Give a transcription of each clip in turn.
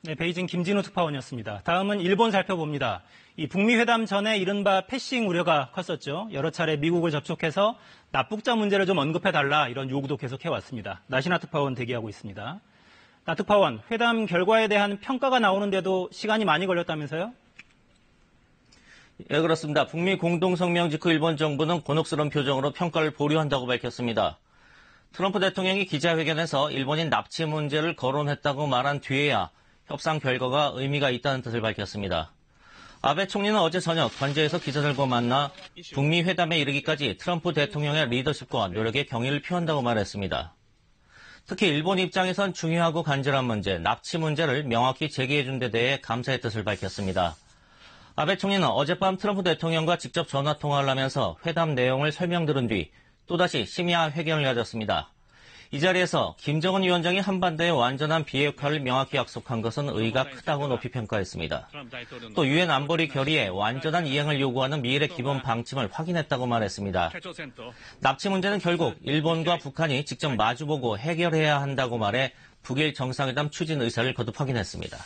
네, 베이징 김진우 특파원이었습니다. 다음은 일본 살펴봅니다. 이 북미 회담 전에 이른바 패싱 우려가 컸었죠. 여러 차례 미국을 접촉해서 납북자 문제를 좀 언급해달라 이런 요구도 계속해왔습니다. 나시나 특파원 대기하고 있습니다. 나 특파원, 회담 결과에 대한 평가가 나오는데도 시간이 많이 걸렸다면서요? 예, 그렇습니다. 북미 공동성명 직후 일본 정부는 곤혹스러운 표정으로 평가를 보류한다고 밝혔습니다. 트럼프 대통령이 기자회견에서 일본인 납치 문제를 거론했다고 말한 뒤에야 협상 결과가 의미가 있다는 뜻을 밝혔습니다. 아베 총리는 어제 저녁 관저에서 기자들과 만나 북미 회담에 이르기까지 트럼프 대통령의 리더십과 노력에 경의를 표한다고 말했습니다. 특히 일본 입장에선 중요하고 간절한 문제, 납치 문제를 명확히 제기해준 데 대해 감사의 뜻을 밝혔습니다. 아베 총리는 어젯밤 트럼프 대통령과 직접 전화통화를 하면서 회담 내용을 설명들은 뒤 또다시 심야 회견을 가졌습니다. 이 자리에서 김정은 위원장이 한반도의 완전한 비핵화를 명확히 약속한 것은 의의가 크다고 높이 평가했습니다. 또 유엔 안보리 결의에 완전한 이행을 요구하는 미일의 기본 방침을 확인했다고 말했습니다. 납치 문제는 결국 일본과 북한이 직접 마주보고 해결해야 한다고 말해 북일 정상회담 추진 의사를 거듭 확인했습니다.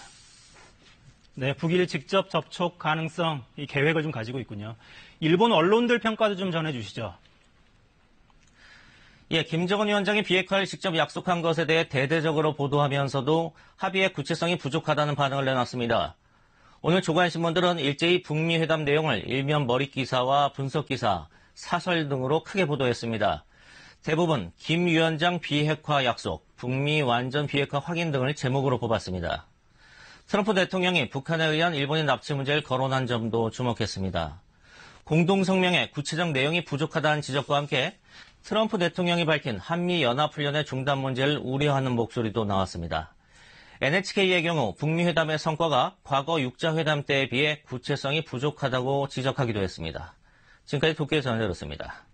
네, 북일 직접 접촉 가능성, 이 계획을 좀 가지고 있군요. 일본 언론들 평가도 좀 전해주시죠. 예, 김정은 위원장이 비핵화를 직접 약속한 것에 대해 대대적으로 보도하면서도 합의의 구체성이 부족하다는 반응을 내놨습니다. 오늘 조간신문들은 일제히 북미 회담 내용을 일면 머릿 기사와 분석 기사, 사설 등으로 크게 보도했습니다. 대부분 김 위원장 비핵화 약속, 북미 완전 비핵화 확인 등을 제목으로 뽑았습니다. 트럼프 대통령이 북한에 의한 일본인 납치 문제를 거론한 점도 주목했습니다. 공동성명의 구체적 내용이 부족하다는 지적과 함께 트럼프 대통령이 밝힌 한미연합훈련의 중단 문제를 우려하는 목소리도 나왔습니다. NHK의 경우 북미 회담의 성과가 과거 6자 회담 때에 비해 구체성이 부족하다고 지적하기도 했습니다. 지금까지 도쿄에서 전해드렸습니다.